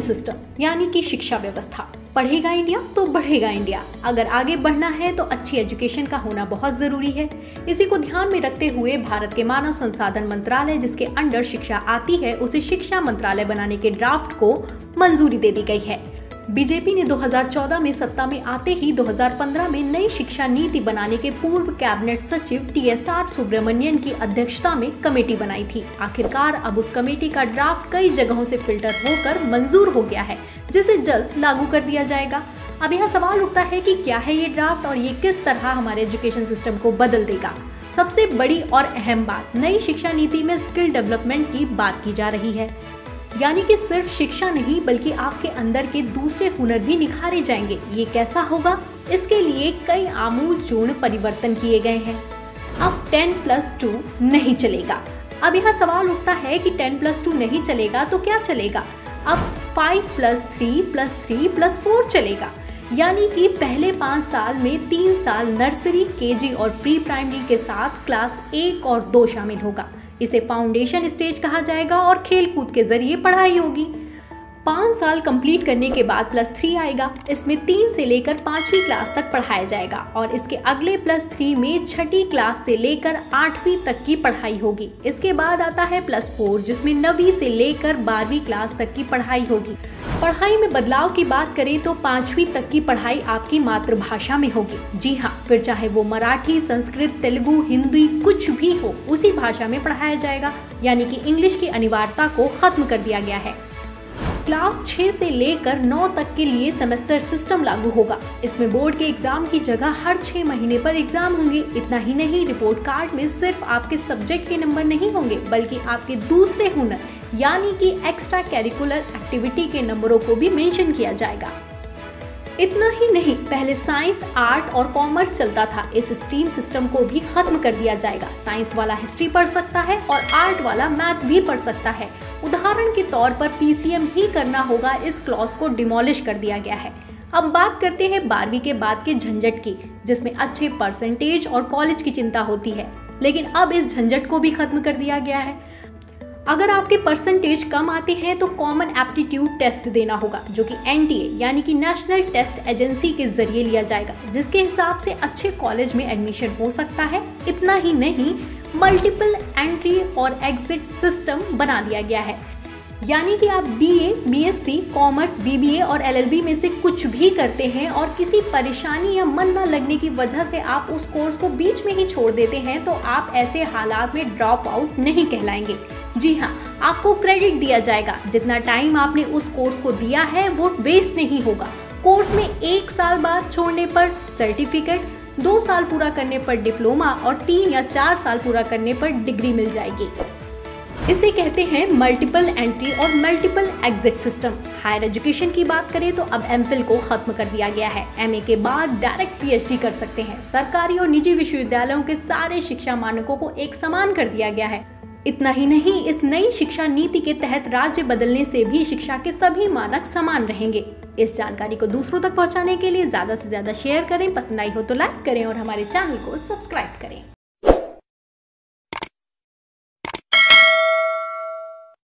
System यानी कि शिक्षा व्यवस्था। पढ़ेगा इंडिया तो बढ़ेगा इंडिया। अगर आगे बढ़ना है तो अच्छी एजुकेशन का होना बहुत जरूरी है। इसी को ध्यान में रखते हुए भारत के मानव संसाधन मंत्रालय, जिसके अंडर शिक्षा आती है, उसे शिक्षा मंत्रालय बनाने के ड्राफ्ट को मंजूरी दे दी गई है। बीजेपी ने 2014 में सत्ता में आते ही 2015 में नई शिक्षा नीति बनाने के पूर्व कैबिनेट सचिव TSR सुब्रमण्यन की अध्यक्षता में कमेटी बनाई थी। आखिरकार अब उस कमेटी का ड्राफ्ट कई जगहों से फिल्टर होकर मंजूर हो गया है, जिसे जल्द लागू कर दिया जाएगा। अब यह सवाल उठता है कि क्या है ये ड्राफ्ट और ये किस तरह हमारे एजुकेशन सिस्टम को बदल देगा। सबसे बड़ी और अहम बात, नई शिक्षा नीति में स्किल डेवलपमेंट की बात की जा रही है, यानी कि सिर्फ शिक्षा नहीं बल्कि आपके अंदर के दूसरे हुनर भी निखारे जाएंगे। ये कैसा होगा? इसके लिए कई आमूलचूल परिवर्तन किए गए हैं। अब 10+2 नहीं चलेगा। अब यह सवाल उठता है कि 10+2 नहीं चलेगा तो क्या चलेगा? अब 5+3+3+4 चलेगा, यानी कि पहले 5 साल में 3 साल नर्सरी, KG और प्री प्राइमरी के साथ क्लास 1 और 2 शामिल होगा। इसे फाउंडेशन स्टेज कहा जाएगा और खेल कूद के जरिए पढ़ाई होगी। 5 साल कंप्लीट करने के बाद +3 आएगा। इसमें 3 से लेकर 5वीं क्लास तक पढ़ाया जाएगा और इसके अगले +3 में 6ठी क्लास से लेकर 8वीं तक की पढ़ाई होगी। इसके बाद आता है +4, जिसमें 9वीं से लेकर 12वीं क्लास तक की पढ़ाई होगी। पढ़ाई में बदलाव की बात करें तो 5वीं तक की पढ़ाई आपकी मातृभाषा में होगी। जी हाँ, फिर चाहे वो मराठी, संस्कृत, तेलुगु, हिंदी कुछ भी हो, उसी भाषा में पढ़ाया जाएगा, यानी कि इंग्लिश की अनिवार्यता को खत्म कर दिया गया है। क्लास 6 से लेकर 9 तक के लिए सेमेस्टर सिस्टम लागू होगा। इसमें बोर्ड के एग्जाम की जगह हर 6 महीने पर एग्जाम होंगे। इतना ही नहीं, रिपोर्ट कार्ड में सिर्फ आपके सब्जेक्ट के नंबर नहीं होंगे बल्कि आपके दूसरे हुनर यानी कि एक्स्ट्रा कैरिकुलर एक्टिविटी के नंबरों को भी मेंशन किया जाएगा। इतना ही नहीं, पहले साइंस, आर्ट और कॉमर्स चलता था। इस स्ट्रीम सिस्टम को भी खत्म कर दिया जाएगा। साइंस वाला हिस्ट्री पढ़ सकता है और आर्ट वाला मैथ भी पढ़ सकता है। उदाहरण के तौर पर PCM ही करना होगा। इस क्लॉज को डिमोलिश कर दिया गया है। अब बात करते हैं 12वीं के बाद के झंझट की, जिसमें अच्छे परसेंटेज और कॉलेज की चिंता होती है, लेकिन अब इस झंझट को भी खत्म कर दिया गया है। अगर आपके परसेंटेज कम आते हैं तो कॉमन एप्टीट्यूड टेस्ट देना होगा, जो कि NTA यानी कि नेशनल टेस्ट एजेंसी के जरिए लिया जाएगा, जिसके हिसाब से अच्छे कॉलेज में एडमिशन हो सकता है। इतना ही नहीं, मल्टीपल एंट्री और एग्जिट सिस्टम बना दिया गया है, यानी कि आप BA, BSc, कॉमर्स, BBA और LLB में से कुछ भी करते हैं और किसी परेशानी या मन न लगने की वजह से आप उस कोर्स को बीच में ही छोड़ देते हैं तो आप ऐसे हालात में ड्रॉप आउट नहीं कहलाएंगे। जी हाँ, आपको क्रेडिट दिया जाएगा। जितना टाइम आपने उस कोर्स को दिया है वो वेस्ट नहीं होगा। कोर्स में 1 साल बाद छोड़ने पर सर्टिफिकेट, 2 साल पूरा करने पर डिप्लोमा और 3 या 4 साल पूरा करने पर डिग्री मिल जाएगी। इसे कहते हैं मल्टीपल एंट्री और multiple exit system. Higher education की बात करें तो अब MPhil को खत्म कर दिया गया है। MA के बाद डायरेक्ट PhD कर सकते हैं। सरकारी और निजी विश्वविद्यालयों के सारे शिक्षा मानकों को एक समान कर दिया गया है। इतना ही नहीं, इस नई शिक्षा नीति के तहत राज्य बदलने से भी शिक्षा के सभी मानक समान रहेंगे। इस जानकारी को दूसरों तक पहुंचाने के लिए ज्यादा से ज्यादा शेयर करें, पसंद आई हो तो लाइक करें और हमारे चैनल को सब्सक्राइब करें।